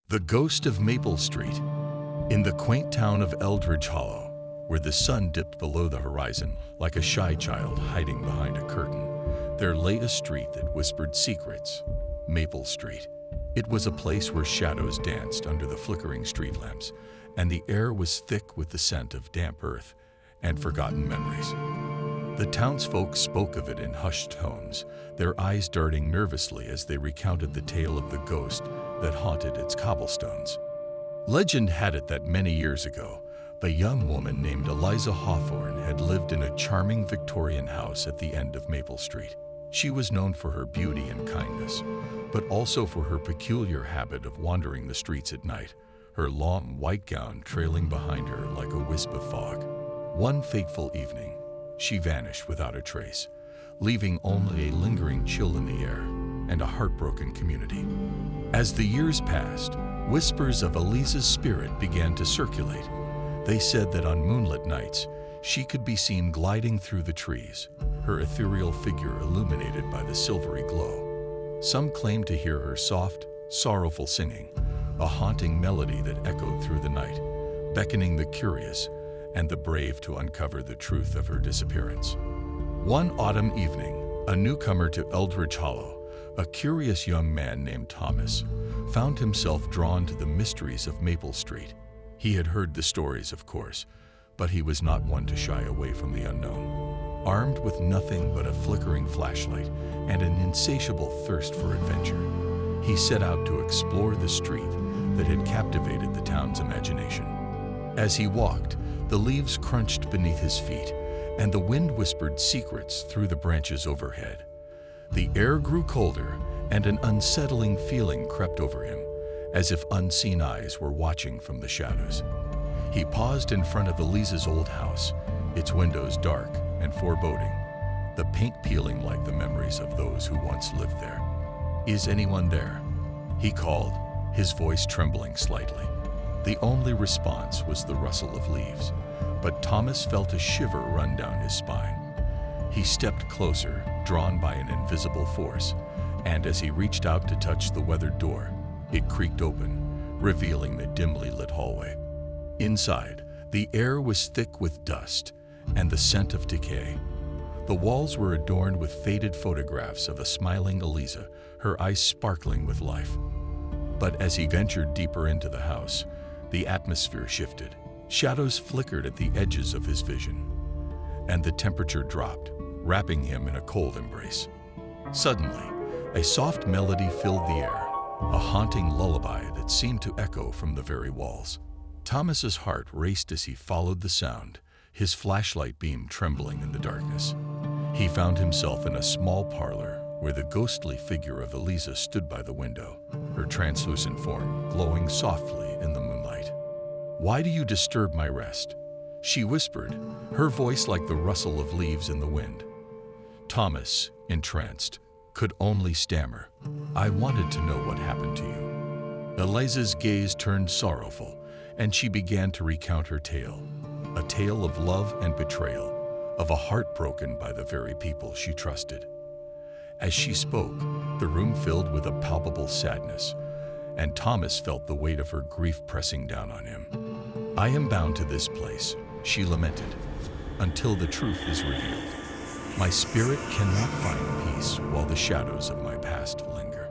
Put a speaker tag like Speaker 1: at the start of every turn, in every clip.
Speaker 1: The Ghost of Maple Street. In the quaint town of Eldridge Hollow, where the sun dipped below the horizon like a shy child hiding behind a curtain, there lay a street that whispered secrets. Maple Street. It was a place where shadows danced under the flickering street lamps, and the air was thick with the scent of damp earth and forgotten memories. The townsfolk spoke of it in hushed tones, their eyes darting nervously as they recounted the tale of the ghost that haunted its cobblestones. Legend had it that many years ago, a young woman named Eliza Hawthorne had lived in a charming Victorian house at the end of Maple Street. She was known for her beauty and kindness, but also for her peculiar habit of wandering the streets at night, her long white gown trailing behind her like a wisp of fog. One fateful evening, she vanished without a trace, leaving only a lingering chill in the air and a heartbroken community. As the years passed, whispers of Eliza's spirit began to circulate. They said that on moonlit nights, she could be seen gliding through the trees, her ethereal figure illuminated by the silvery glow. Some claimed to hear her soft, sorrowful singing, a haunting melody that echoed through the night, beckoning the curious and the brave to uncover the truth of her disappearance. One autumn evening, a newcomer to Eldridge Hollow, a curious young man named Thomas, found himself drawn to the mysteries of Maple Street. He had heard the stories, of course, but he was not one to shy away from the unknown. Armed with nothing but a flickering flashlight and an insatiable thirst for adventure, he set out to explore the street that had captivated the town's imagination. As he walked, the leaves crunched beneath his feet, and the wind whispered secrets through the branches overhead. The air grew colder, and an unsettling feeling crept over him, as if unseen eyes were watching from the shadows. He paused in front of Eliza's old house, its windows dark and foreboding, the paint peeling like the memories of those who once lived there. "Is anyone there?" he called, his voice trembling slightly. The only response was the rustle of leaves, but Thomas felt a shiver run down his spine. He stepped closer, drawn by an invisible force, and as he reached out to touch the weathered door, it creaked open, revealing the dimly lit hallway. Inside, the air was thick with dust and the scent of decay. The walls were adorned with faded photographs of a smiling Eliza, her eyes sparkling with life. But as he ventured deeper into the house, the atmosphere shifted. Shadows flickered at the edges of his vision, and the temperature dropped, wrapping him in a cold embrace. Suddenly, a soft melody filled the air, a haunting lullaby that seemed to echo from the very walls. Thomas's heart raced as he followed the sound, his flashlight beam trembling in the darkness. He found himself in a small parlor where the ghostly figure of Eliza stood by the window, her translucent form glowing softly in the moonlight. "Why do you disturb my rest?" she whispered, her voice like the rustle of leaves in the wind. Thomas, entranced, could only stammer, "I wanted to know what happened to you." Eliza's gaze turned sorrowful, and she began to recount her tale, a tale of love and betrayal, of a heart broken by the very people she trusted. As she spoke, the room filled with a palpable sadness, and Thomas felt the weight of her grief pressing down on him. "I am bound to this place," she lamented, "until the truth is revealed. My spirit cannot find peace while the shadows of my past linger."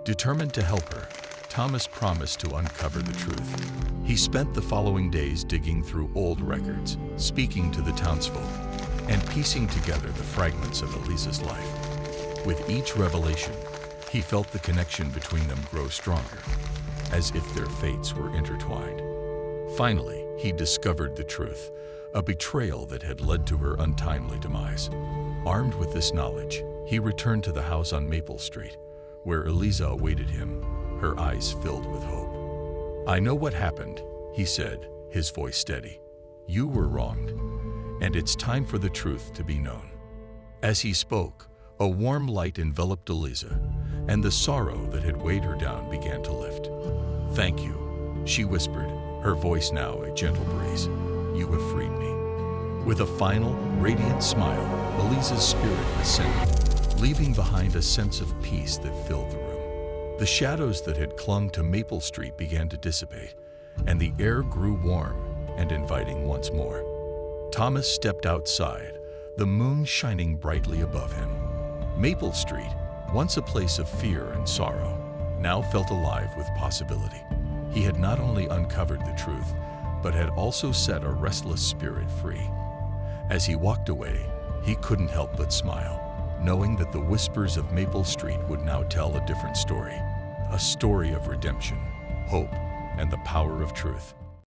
Speaker 1: Determined to help her, Thomas promised to uncover the truth. He spent the following days digging through old records, speaking to the townsfolk, and piecing together the fragments of Eliza's life. With each revelation, he felt the connection between them grow stronger, as if their fates were intertwined. Finally, he discovered the truth, a betrayal that had led to her untimely demise. Armed with this knowledge, he returned to the house on Maple Street, where Eliza awaited him, her eyes filled with hope. "I know what happened," he said, his voice steady. "You were wronged, and it's time for the truth to be known." As he spoke, a warm light enveloped Eliza, and the sorrow that had weighed her down began to lift. "Thank you," she whispered, her voice now a gentle breeze. "You have freed me." With a final, radiant smile, Eliza's spirit ascended, leaving behind a sense of peace that filled the room. The shadows that had clung to Maple Street began to dissipate, and the air grew warm and inviting once more. Thomas stepped outside, the moon shining brightly above him. Maple Street, once a place of fear and sorrow, now felt alive with possibility. He had not only uncovered the truth, but had also set a restless spirit free. As he walked away, he couldn't help but smile, knowing that the whispers of Maple Street would now tell a different story, a story of redemption, hope, and the power of truth.